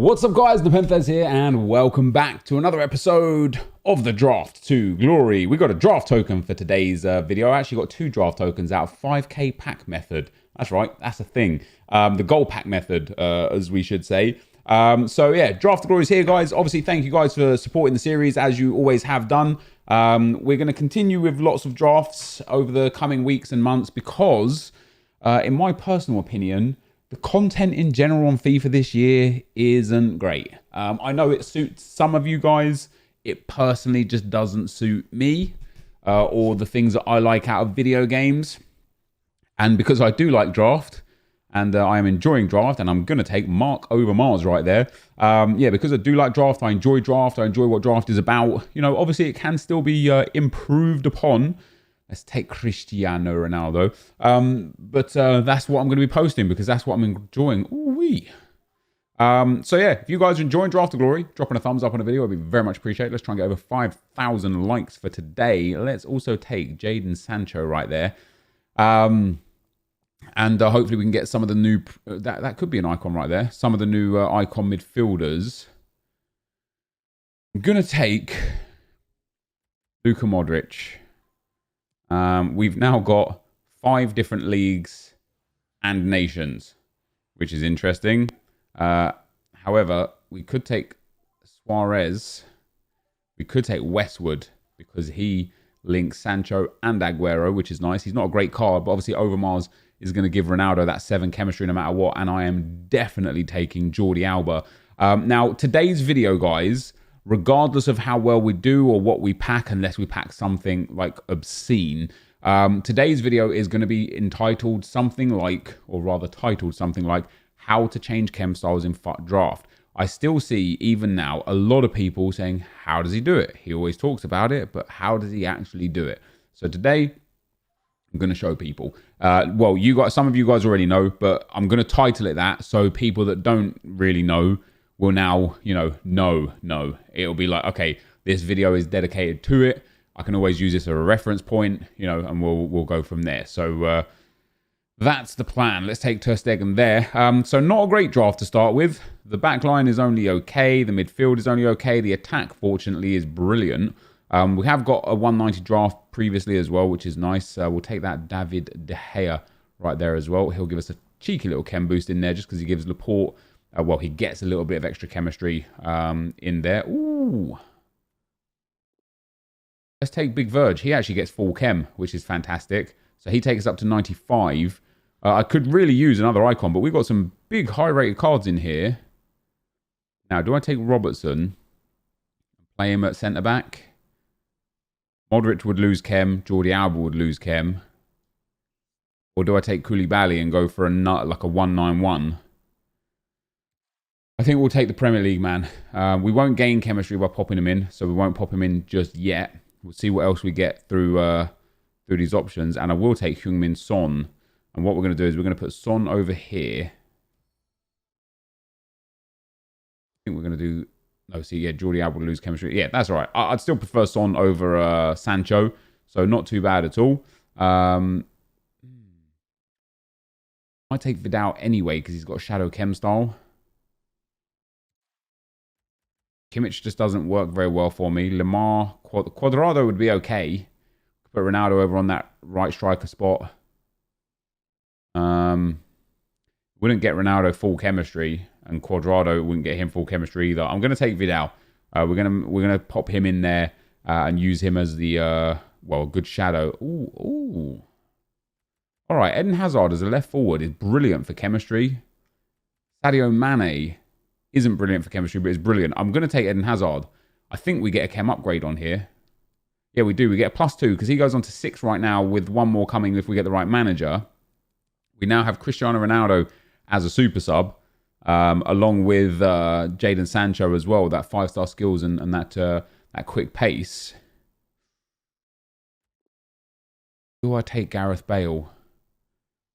What's up guys, NepentheZ here and welcome back to another episode of the Draft to Glory. We got a draft token for today's video. I actually got 2 draft tokens out of 5k pack method. That's right, that's a thing. The gold pack method, as we should say. So yeah, Draft to Glory is here guys. Obviously thank you guys for supporting the series as you always have done. We're going to continue with lots of drafts over the coming weeks and months because, in my personal opinion, the content in general on FIFA this year isn't great. I know it suits some of you guys. It personally just doesn't suit me or the things that I like out of video games. And because I do like draft and I am enjoying draft, and I'm going to take Mark over Mars right there. Yeah, because I do like draft, I enjoy draft. I enjoy what draft is about. You know, obviously it can still be improved upon. Let's take Cristiano Ronaldo. But that's what I'm going to be posting because that's what I'm enjoying. Ooh-wee. So yeah, if you guys are enjoying Draft to Glory, dropping a thumbs up on the video, I'd be very much appreciated. Let's try and get over 5,000 likes for today. Let's also take Jadon Sancho right there. And hopefully we can get some of the new... That could be an icon right there. Some of the new icon midfielders. I'm going to take Luka Modric. We've now got 5 different leagues and nations, which is interesting. However, we could take Suarez. We could take Westwood because he links Sancho and Aguero, which is nice. He's not a great card, but obviously Overmars is going to give Ronaldo that 7 chemistry no matter what. And I am definitely taking Jordi Alba. Now, today's video, guys, regardless of how well we do or what we pack, unless we pack something like obscene, today's video is going to be entitled something like, or rather titled something like, how to change chem styles in FUT draft. I still see, even now, a lot of people saying, how does he do it? He always talks about it, but how does he actually do it? So today, I'm going to show people. Well, some of you guys already know, but I'm going to title it that so people that don't really know will now, know. It'll be like, okay, this video is dedicated to it. I can always use this as a reference point, and we'll go from there. So that's the plan. Let's take Ter Stegen there. So not a great draft to start with. The back line is only okay. The midfield is only okay. The attack, fortunately, is brilliant. We have got a 190 draft previously as well, which is nice. We'll take that David De Gea right there as well. He'll give us a cheeky little chem boost in there just because he gives Laporte... well, he gets a little bit of extra chemistry in there. Ooh. Let's take Big Verge. He actually gets full chem, which is fantastic. So he takes us up to 95. I could really use another icon, but we've got some big high-rated cards in here. Now, do I take Robertson? Play him at centre-back? Modric would lose chem. Jordi Alba would lose chem. Or do I take Koulibaly and go for like a 191? I think we'll take the Premier League, man. We won't gain chemistry by popping him in, so we won't pop him in just yet. We'll see what else we get through these options. And I will take Heung-min Son. And what we're going to do is we're going to put Son over here. I think we're going to do... No, see, yeah, Jordi Alba will lose chemistry. Yeah, that's all right. I'd still prefer Son over Sancho. So not too bad at all. I might take Vidal anyway because he's got a Shadow Chem style. Kimmich just doesn't work very well for me. Lemar, Quadrado would be okay. Put Ronaldo over on that right striker spot. Wouldn't get Ronaldo full chemistry, and Quadrado wouldn't get him full chemistry either. I'm going to take Vidal. We're gonna pop him in there and use him as the good shadow. Ooh. All right, Eden Hazard as a left forward is brilliant for chemistry. Sadio Mane isn't brilliant for chemistry, but it's brilliant. I'm going to take Eden Hazard. I think we get a chem upgrade on here. Yeah, we do. We get a +2 because he goes on to 6 right now with 1 more coming if we get the right manager. We now have Cristiano Ronaldo as a super sub, along with Jadon Sancho as well, that 5-star skills and that quick pace. Do I take Gareth Bale?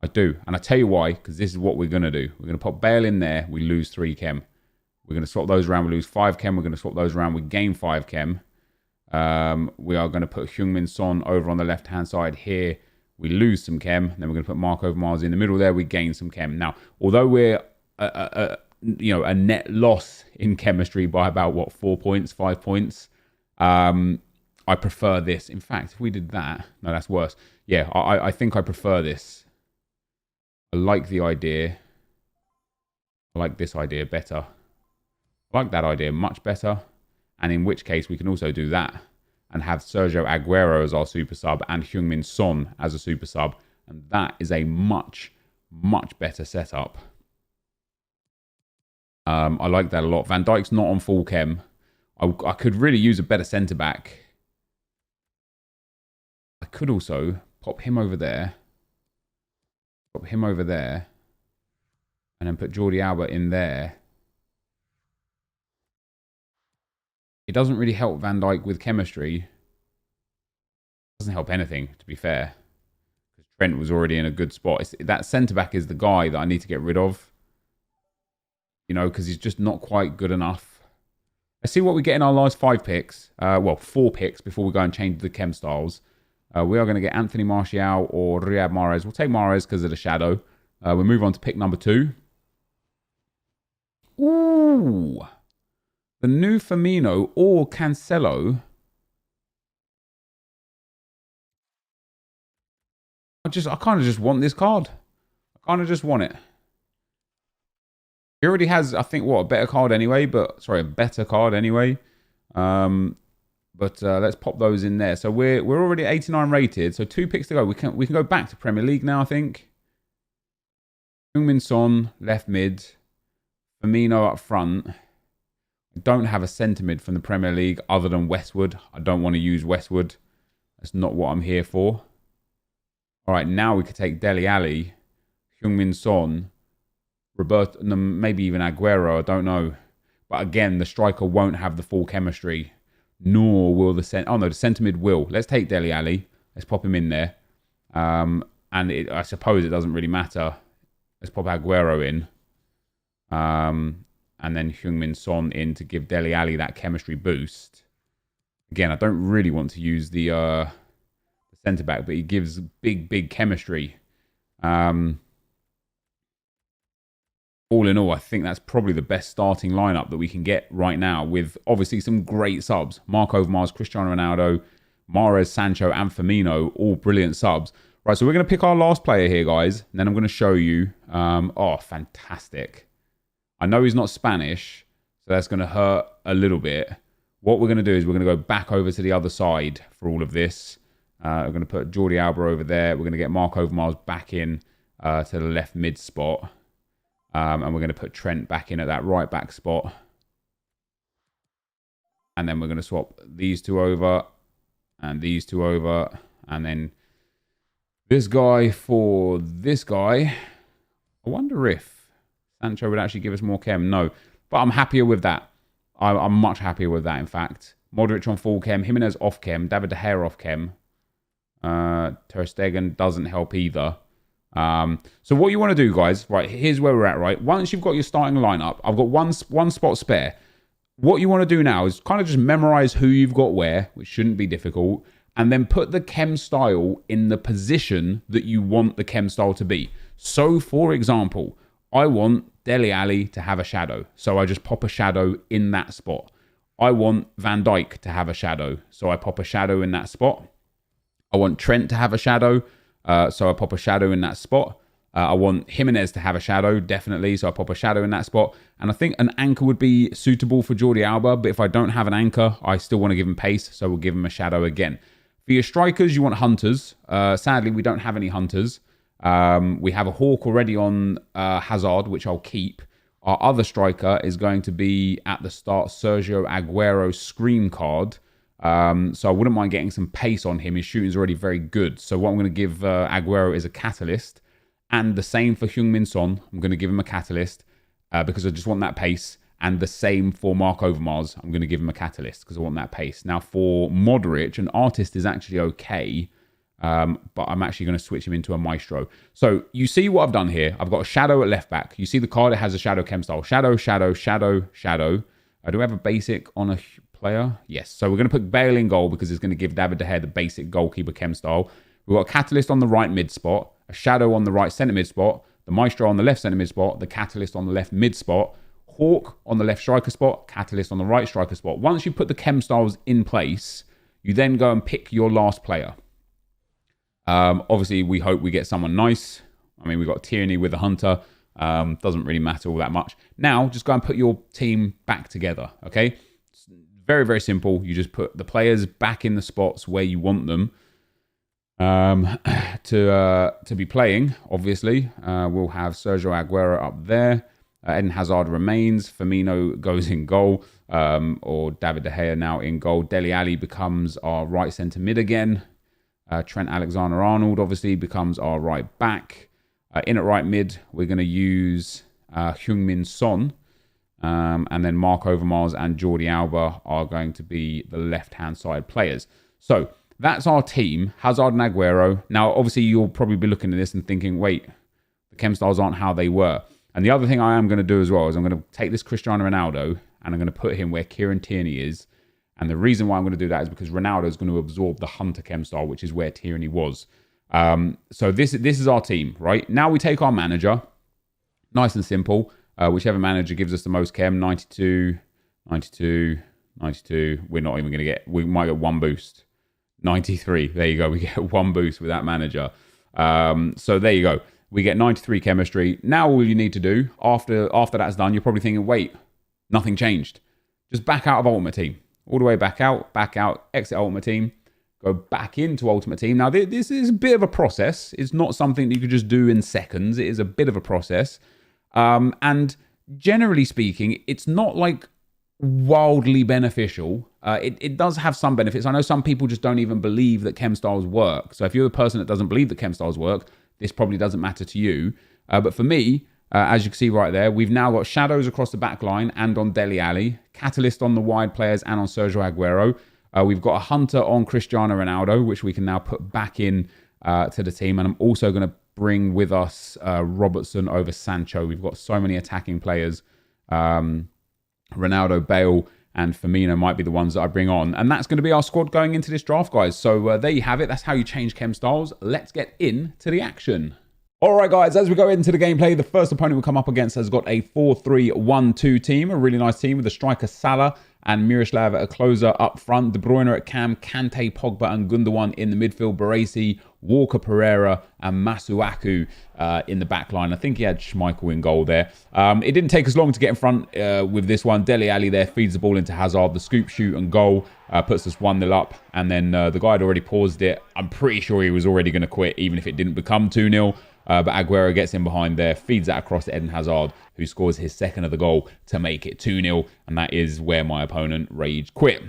I do. And I tell you why, because this is what we're going to do. We're going to pop Bale in there. We lose 3 chem. We're going to swap those around. We lose 5 chem. We're going to swap those around. We gain 5 chem. We are going to put Heung-min Son over on the left-hand side here. We lose some chem. Then we're going to put Mark Overmars in the middle there. We gain some chem. Now, although we're you know, a net loss in chemistry by about, what, 4 points, 5 points. I prefer this. In fact, if we did that, no, that's worse. Yeah, I think I prefer this. I like the idea. I like this idea better. I like that idea much better. And in which case, we can also do that and have Sergio Aguero as our super sub and Heung-min Son as a super sub. And that is a much, much better setup. I like that a lot. Van Dijk's not on full chem. I could really use a better centre-back. I could also pop him over there. Pop him over there. And then put Jordi Alba in there. It doesn't really help Van Dijk with chemistry. It doesn't help anything, to be fair. Because Trent was already in a good spot. That centre-back is the guy that I need to get rid of. You know, because he's just not quite good enough. Let's see what we get in our last 5 picks. Well, 4 picks before we go and change the chem styles. We are going to get Anthony Martial or Riyad Mahrez. We'll take Mahrez because of the shadow. We'll move on to pick number 2. Ooh. The new Firmino or Cancelo. I kind of just want this card. I kind of just want it. He already has, I think, what, a better card anyway. A better card anyway. But let's pop those in there. So we're already 89 rated. So 2 picks to go. We can go back to Premier League now, I think. Heung-min Son, left mid. Firmino up front. I don't have a centre mid from the Premier League other than Westwood. I don't want to use Westwood. That's not what I'm here for. All right, now we could take Dele Alli, Heung-min Son, Roberto, maybe even Aguero. I don't know. But again, the striker won't have the full chemistry. Nor will the centre mid will. Let's take Dele Alli. Let's pop him in there. And I suppose it doesn't really matter. Let's pop Aguero in. And then Heung-min Son in to give Dele Alli that chemistry boost. Again, I don't really want to use the centre-back, but he gives big chemistry. All in all, I think that's probably the best starting lineup that we can get right now, with obviously some great subs. Marc Overmars, Cristiano Ronaldo, Mahrez, Sancho, and Firmino, all brilliant subs. Right, so we're going to pick our last player here, guys, and then I'm going to show you. Oh, fantastic. I know he's not Spanish, so that's going to hurt a little bit. What we're going to do is we're going to go back over to the other side for all of this. We're going to put Jordi Alba over there. We're going to get Marc Overmars back in to the left mid spot. And we're going to put Trent back in at that right back spot. And then we're going to swap these 2 over and these 2 over. And then this guy for this guy. I wonder if Sancho would actually give us more chem. No, but I'm happier with that. I'm much happier with that, in fact. Modric on full chem. Jimenez off chem. David De Gea off chem. Ter Stegen doesn't help either. So what you want to do, guys, right, here's where we're at, right? Once you've got your starting lineup, I've got one spot spare. What you want to do now is kind of just memorize who you've got where, which shouldn't be difficult, and then put the chem style in the position that you want the chem style to be. So, for example, I want Dele Alli to have a shadow, so I just pop a shadow in that spot. I want Van Dijk to have a shadow, so I pop a shadow in that spot. I want Trent to have a shadow, so I pop a shadow in that spot. I want Jimenez to have a shadow, definitely, so I pop a shadow in that spot. And I think an anchor would be suitable for Jordi Alba, but if I don't have an anchor, I still want to give him pace, so we'll give him a shadow again. For your strikers, you want hunters. Sadly, we don't have any hunters. We have a hawk already on Hazard, which I'll keep. Our other striker is going to be, at the start, Sergio Aguero Scream card. So I wouldn't mind getting some pace on him. His shooting's already very good. So what I'm going to give Aguero is a catalyst. And the same for Heung-min Son. I'm going to give him a catalyst because I just want that pace. And the same for Marc Overmars. I'm going to give him a catalyst because I want that pace. Now for Modric, an artist is actually okay. But I'm actually going to switch him into a maestro. So you see what I've done here. I've got a shadow at left back. You see the card, it has a shadow chem style. Shadow, shadow, shadow, shadow. Do we have a basic on a player? Yes. So we're going to put Bale in goal because it's going to give David De Gea the basic goalkeeper chem style. We've got a catalyst on the right mid spot, a shadow on the right centre mid spot, the maestro on the left centre mid spot, the catalyst on the left mid spot. Hawk on the left striker spot, Catalyst on the right striker spot. Once you put the chem styles in place, you then go and pick your last player. Obviously, we hope we get someone nice. I mean, we've got Tierney with the Hunter. Doesn't really matter all that much. Now, just go and put your team back together, okay? It's very, very simple. You just put the players back in the spots where you want them to be playing, obviously. We'll have Sergio Aguero up there. Eden Hazard remains. Firmino goes in goal, or David De Gea now in goal. Dele Alli becomes our right centre mid again. Trent Alexander-Arnold obviously becomes our right back. In at right mid, we're going to use Heung-min Son. And then Mark Overmars and Jordi Alba are going to be the left-hand side players. So that's our team, Hazard and Aguero. Now, obviously, you'll probably be looking at this and thinking, wait, the chem styles aren't how they were. And the other thing I am going to do as well is I'm going to take this Cristiano Ronaldo and I'm going to put him where Kieran Tierney is. And the reason why I'm going to do that is because Ronaldo is going to absorb the Hunter chem style, which is where Tierney was. So this is our team, right? Now we take our manager. Nice and simple. Whichever manager gives us the most chem, 92, 92, 92. We're not even going to get, we might get one boost. 93. There you go. We get one boost with that manager. So there you go. We get 93 chemistry. Now all you need to do after that's done, you're probably thinking, wait, nothing changed. Just back out of Ultimate Team. All the way back out, exit Ultimate Team, go back into Ultimate Team. Now this is a bit of a process. It's not something that you could just do in seconds. It is a bit of a process. And generally speaking, it's not like wildly beneficial. It does have some benefits. I know some people just don't even believe that chem styles work. So if you're the person that doesn't believe that chem styles work, this probably doesn't matter to you. But for me, as you can see right there, we've now got shadows across the back line and on Dele Alli, Catalyst on the wide players and on Sergio Aguero. We've got a Hunter on Cristiano Ronaldo, which we can now put back in to the team. And I'm also going to bring with us Robertson over Sancho. We've got so many attacking players. Ronaldo, Bale, and Firmino might be the ones that I bring on. And that's going to be our squad going into this draft, guys. So there you have it. That's how you change chem styles. Let's get into the action. All right, guys, as we go into the gameplay, the first opponent we come up against has got a 4-3-1-2 team, a really nice team with a striker Salah and Miroslav at a closer up front, De Bruyne at cam, Kante, Pogba and Gundogan in the midfield, Baresi, Walker, Pereira and Masuaku in the back line. I think he had Schmeichel in goal there. It didn't take us long to get in front with this one. Dele Alli there feeds the ball into Hazard, the scoop, shoot and goal, puts us 1-0 up. And then the guy had already paused it. I'm pretty sure he was already going to quit, even if it didn't become 2-0. But Aguero gets in behind there, feeds that across to Eden Hazard, who scores his second of the goal to make it 2-0. And that is where my opponent rage quit.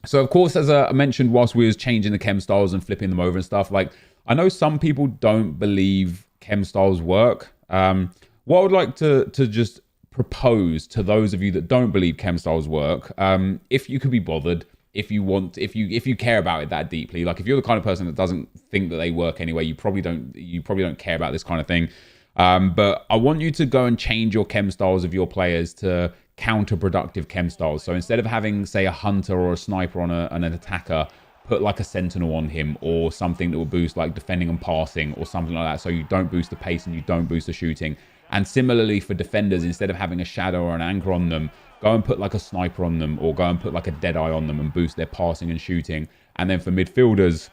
So, of course, as I mentioned, whilst we was changing the chem styles and flipping them over and stuff, like, I know some people don't believe chem styles work. What I would like to just propose to those of you that don't believe chem styles work, if you could be bothered, if you care about it that deeply, like if you're the kind of person that doesn't think that they work anyway, you probably don't care about this kind of thing. But I want you to go and change your chem styles of your players to counterproductive chem styles. So instead of having, say, a hunter or a sniper on an attacker, put like a sentinel on him or something that will boost like defending and passing or something like that. So you don't boost the pace and you don't boost the shooting. And similarly for defenders, instead of having a shadow or an anchor on them, go and put like a sniper on them or go and put like a dead eye on them and boost their passing and shooting. And then for midfielders,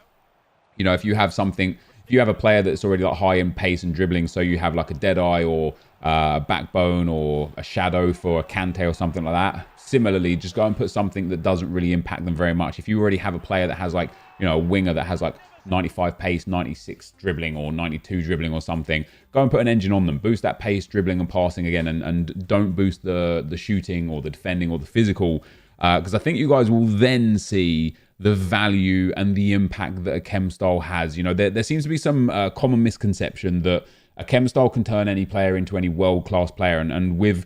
you know, if you have a player that's already like high in pace and dribbling, so you have like a dead eye or backbone or a shadow for a Kante or something like that. Similarly, just go and put something that doesn't really impact them very much. If you already have a player that has like, you know, a winger that has like 95 pace, 96 dribbling or 92 dribbling or something, go and put an engine on them, boost that pace, dribbling and passing again, and don't boost the shooting or the defending or the physical, because I think you guys will then see the value and the impact that a chem style has. You know, there seems to be some common misconception that a chem style can turn any player into any world-class player, and with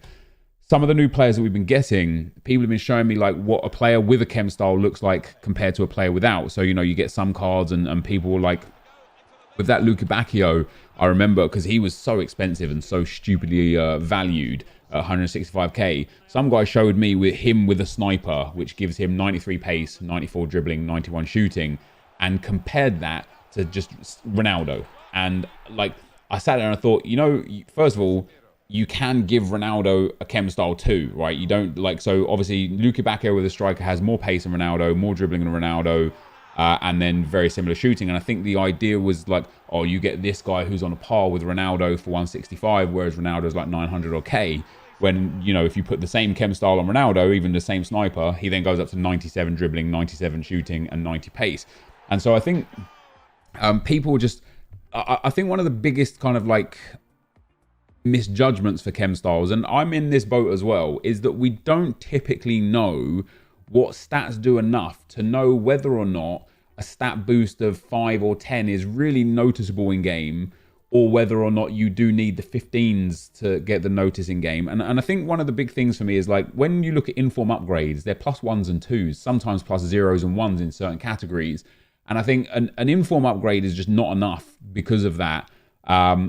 some of the new players that we've been getting, people have been showing me like what a player with a chem style looks like compared to a player without. So, you know, you get some cards and people were like, with that Luka Bacchio, I remember, because he was so expensive and so stupidly valued at 165k. Some guy showed me with him with a sniper, which gives him 93 pace, 94 dribbling, 91 shooting, and compared that to just Ronaldo. And like, I sat there and I thought, you know, first of all, you can give Ronaldo a chem style too, right? You don't like, so obviously Luka Bacchio with a striker has more pace than Ronaldo, more dribbling than Ronaldo, and then very similar shooting. And I think the idea was like, oh, you get this guy who's on a par with Ronaldo for 165, whereas Ronaldo's like 900 or K. When, you know, if you put the same chem style on Ronaldo, even the same sniper, he then goes up to 97 dribbling, 97 shooting, and 90 pace. And so I think people just, I think one of the biggest kind of like misjudgments for chem styles, and I'm in this boat as well, is that we don't typically know what stats do enough to know whether or not a stat boost of 5 or 10 is really noticeable in game, or whether or not you do need the 15s to get the notice in game. And I think one of the big things for me is like when you look at inform upgrades, they're +1s and 2s, sometimes +0s and 1s in certain categories. And I think an inform upgrade is just not enough because of that,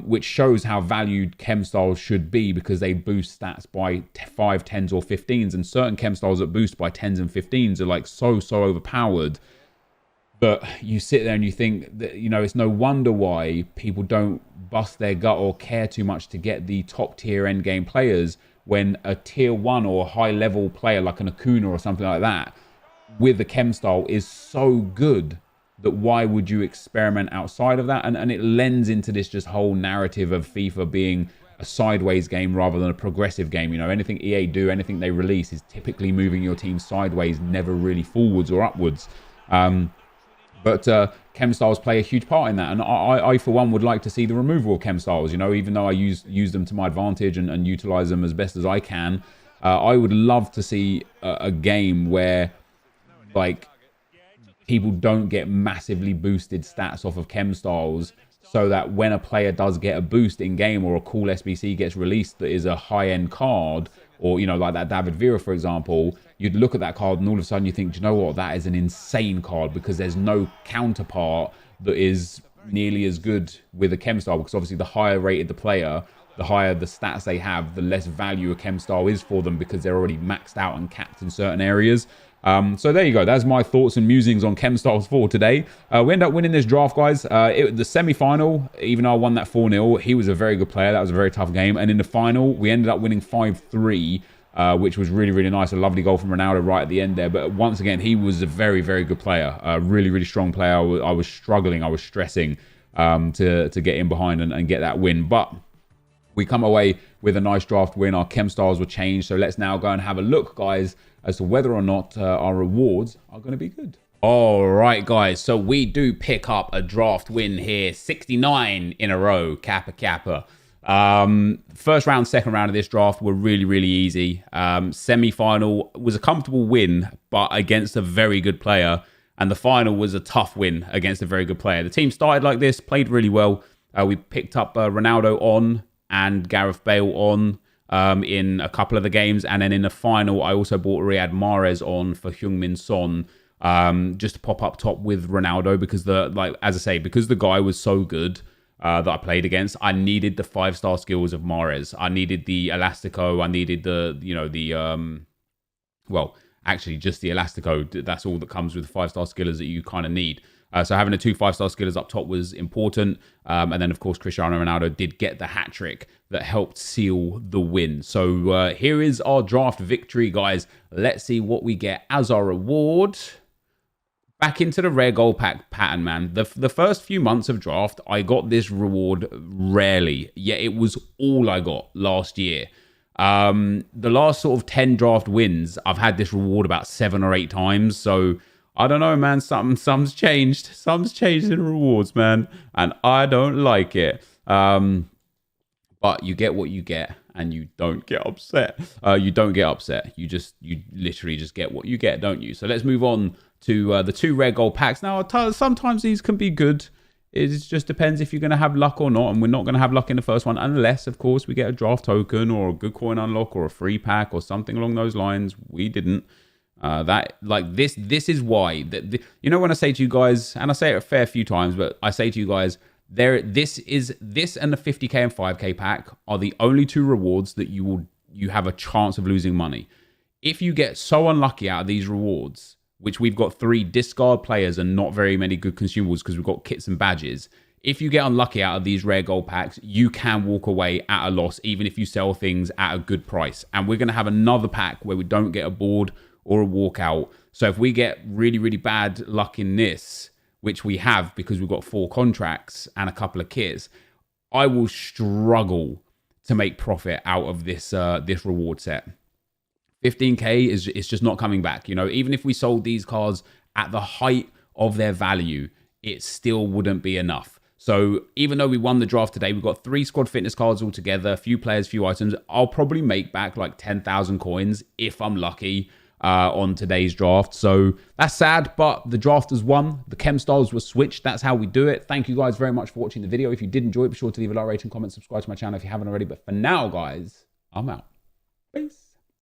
which shows how valued chem styles should be, because they boost stats by 5, 10s or 15s. And certain chem styles that boost by 10s and 15s are like so overpowered. But you sit there and you think that, you know, it's no wonder why people don't bust their gut or care too much to get the top tier end game players, when a tier 1 or high level player like an Acuna or something like that with the chem style is so good that why would you experiment outside of that? And it lends into this just whole narrative of FIFA being a sideways game rather than a progressive game. You know, anything EA do, anything they release is typically moving your team sideways, never really forwards or upwards. But chem styles play a huge part in that. And I, for one, would like to see the removal of chem styles, you know, even though I use them to my advantage and utilize them as best as I can. I would love to see a game where, like, people don't get massively boosted stats off of chem styles, so that when a player does get a boost in game or a cool SBC gets released that is a high-end card, or, you know, like that David Villa, for example, you'd look at that card and all of a sudden you think, do you know what, that is an insane card, because there's no counterpart that is nearly as good with a chem style, because obviously the higher rated the player, the higher the stats they have, the less value a chem style is for them, because they're already maxed out and capped in certain areas. So there you go. That's my thoughts and musings on chem styles for today. We end up winning this draft, guys. The semi-final, even though I won that 4-0, he was a very good player. That was a very tough game. And in the final, we ended up winning 5-3, which was really, really nice. A lovely goal from Ronaldo right at the end there. But once again, he was a very, very good player. A really, really strong player. I was struggling. I was stressing to get in behind and get that win. But we come away with a nice draft win. Our chem styles were changed. So let's now go and have a look, guys, as to whether or not our rewards are going to be good. All right, guys. So we do pick up a draft win here. 69 in a row. Kappa. First round, second round of this draft were really, really easy. Semi-final was a comfortable win, but against a very good player. And the final was a tough win against a very good player. The team started like this, played really well. We picked up Ronaldo on and Gareth Bale on in a couple of the games. And then in the final, I also bought Riyad Mahrez on for Heung-min Son, just to pop up top with Ronaldo, because because the guy was so good that I played against, I needed the 5-star skills of Mahrez. I needed the Elastico. I needed actually just the Elastico. That's all that comes with 5-star skillers that you kind of need. So having the 2 5-star skillers up top was important. And then, of course, Cristiano Ronaldo did get the hat-trick that helped seal the win. So here is our draft victory, guys. Let's see what we get as our reward. Back into the rare gold pack pattern, man. The first few months of draft, I got this reward rarely. Yet it was all I got last year. The last sort of 10 draft wins, I've had this reward about 7 or 8 times. So I don't know, man. Something's changed. Something's changed in rewards, man. And I don't like it. But you get what you get, and you don't get upset. You don't get upset. You literally just get what you get, don't you? So let's move on to the 2 rare gold packs. Now, sometimes these can be good. It just depends if you're going to have luck or not. And we're not going to have luck in the first one, unless, of course, we get a draft token or a good coin unlock or a free pack or something along those lines. We didn't. This is why you know, when I say to you guys, and I say it a fair few times, but I say to you guys, this and the 50k and 5k pack are the only 2 rewards that you have a chance of losing money. If you get so unlucky out of these rewards, which we've got 3 discard players and not very many good consumables because we've got kits and badges. if you get unlucky out of these rare gold packs, you can walk away at a loss, even if you sell things at a good price. And we're going to have another pack where we don't get a board or a walkout. So if we get really, really bad luck in this, which we have because we've got 4 contracts and a couple of kits, I will struggle to make profit out of this this reward set. 15k is just not coming back. You know, even if we sold these cards at the height of their value, it still wouldn't be enough. So even though we won the draft today, we've got 3 squad fitness cards altogether, a few players, few items. I'll probably make back like 10,000 coins if I'm lucky on today's draft. So that's sad, but the draft has won. The chem styles were switched. That's how we do it. Thank you guys very much for watching the video. If you did enjoy it, be sure to leave a like, rating, comment, subscribe to my channel if you haven't already. But for now, guys, I'm out. Peace.